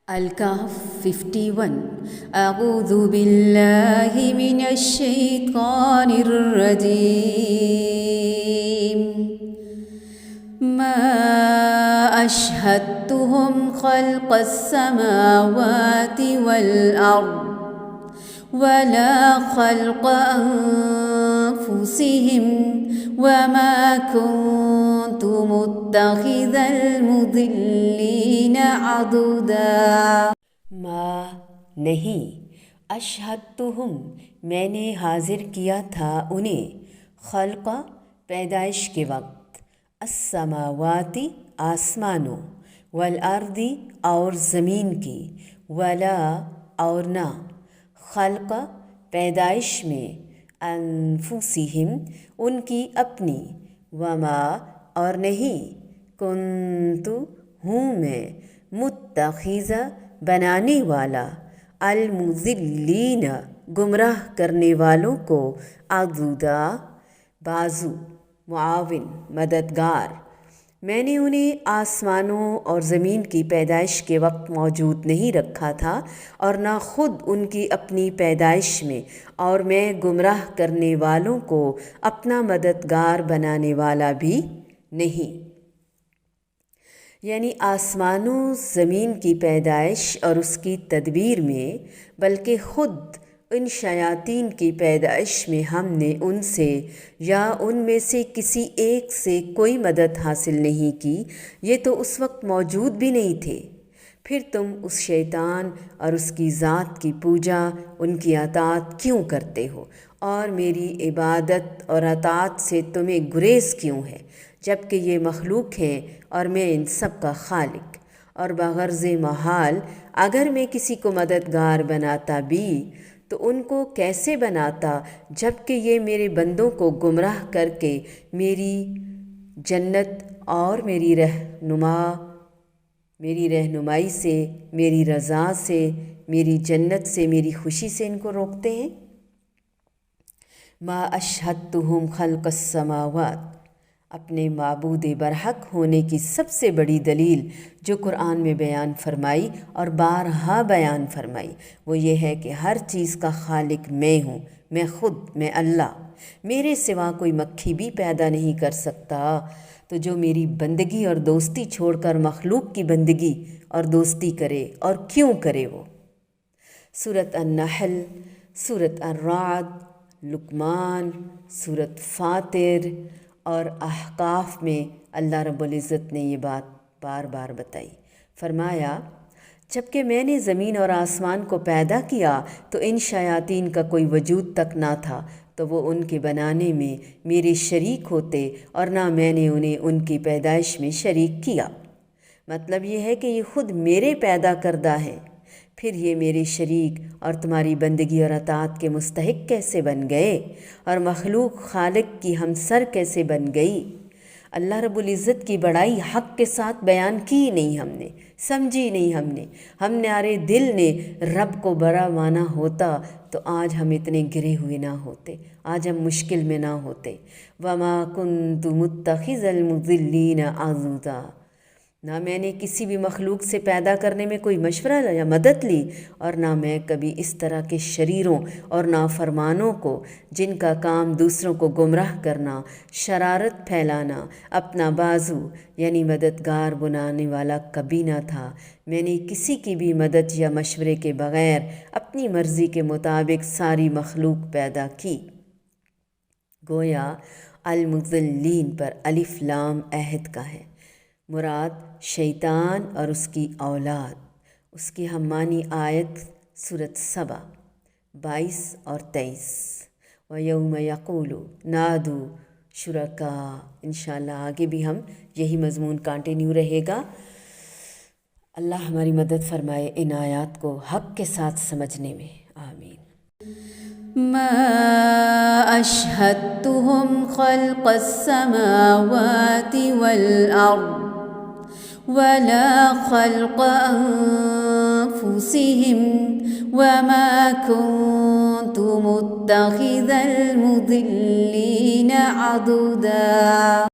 الكهف 51. أعوذ بالله من الشيطان الرجيم. ما أشهدتهم خلق السماوات والأرض ولا خلق أنفسهم وما كنت متخذ المضلين عضدا. نہیں اشہدتہم میں نے حاضر کیا تھا انہیں خلق پیدائش کے وقت السماواتی آسمانوں والارضی اور زمین کی ولا اور نہ خلق پیدائش میں انفسہم ان کی اپنی وما اور نہیں کنت ہوں میں متخذہ بنانے والا المضلین گمراہ کرنے والوں کو عضدا بازو معاون مددگار. میں نے انہیں آسمانوں اور زمین کی پیدائش کے وقت موجود نہیں رکھا تھا اور نہ خود ان کی اپنی پیدائش میں، اور میں گمراہ کرنے والوں کو اپنا مددگار بنانے والا بھی نہیں. یعنی آسمانوں زمین کی پیدائش اور اس کی تدبیر میں، بلکہ خود ان شیاطین کی پیدائش میں ہم نے ان سے یا ان میں سے کسی ایک سے کوئی مدد حاصل نہیں کی. یہ تو اس وقت موجود بھی نہیں تھے. پھر تم اس شیطان اور اس کی ذات کی پوجا، ان کی اطاعت کیوں کرتے ہو، اور میری عبادت اور اطاعت سے تمہیں گریز کیوں ہے، جب کہ یہ مخلوق ہیں اور میں ان سب کا خالق. اور بغرض محال اگر میں کسی کو مددگار بناتا بھی تو ان کو کیسے بناتا، جب کہ یہ میرے بندوں کو گمراہ کر کے میری جنت اور میری رہنمائی سے، میری رضا سے، میری جنت سے، میری خوشی سے ان کو روکتے ہیں. ما اشہدتہم خلق السماوات. اپنے معبود برحق ہونے کی سب سے بڑی دلیل جو قرآن میں بیان فرمائی اور بارہا بیان فرمائی وہ یہ ہے کہ ہر چیز کا خالق میں ہوں، میں خود، میں اللہ. میرے سوا کوئی مکھی بھی پیدا نہیں کر سکتا. تو جو میری بندگی اور دوستی چھوڑ کر مخلوق کی بندگی اور دوستی کرے، اور کیوں کرے وہ. سورۃ النحل، سورۃ الرعد، لقمان، سورۃ فاطر اور احقاف میں اللہ رب العزت نے یہ بات بار بار بتائی. فرمایا جب کہ میں نے زمین اور آسمان کو پیدا کیا تو ان شیاطین کا کوئی وجود تک نہ تھا، تو وہ ان کے بنانے میں میرے شریک ہوتے اور نہ میں نے انہیں ان کی پیدائش میں شریک کیا. مطلب یہ ہے کہ یہ خود میرے پیدا کردہ ہیں، پھر یہ میرے شریک اور تمہاری بندگی اور اطاعت کے مستحق کیسے بن گئے، اور مخلوق خالق کی ہمسر کیسے بن گئی. اللہ رب العزت کی بڑائی حق کے ساتھ بیان کی نہیں ہم نے، سمجھی نہیں ہمارے دل نے رب کو بڑا مانا ہوتا تو آج ہم اتنے گرے ہوئے نہ ہوتے، آج ہم مشکل میں نہ ہوتے. وما کنت متخذ المضلین عضدا. نہ میں نے کسی بھی مخلوق سے پیدا کرنے میں کوئی مشورہ یا مدد لی، اور نہ میں کبھی اس طرح کے شریروں اور نافرمانوں کو جن کا کام دوسروں کو گمراہ کرنا، شرارت پھیلانا، اپنا بازو یعنی مددگار بنانے والا کبھی نہ تھا. میں نے کسی کی بھی مدد یا مشورے کے بغیر اپنی مرضی کے مطابق ساری مخلوق پیدا کی. گویا المضلین پر الف لام عہد کا ہے. مراد شیطان اور اس کی اولاد. اس کی ہم معنی آیت سورۃ سبا 22 اور 23. وَيَوْمَ يَقُولُ نَادُوا شُرَكَاءَ. انشاءاللہ آگے بھی ہم یہی مضمون کنٹینیو رہے گا. اللہ ہماری مدد فرمائے ان آیات کو حق کے ساتھ سمجھنے میں. آمین. ما أشهدتهم خلق السماوات والأرض ولا خلق أنفسهم وما كنت متخذ المضلين عضدا.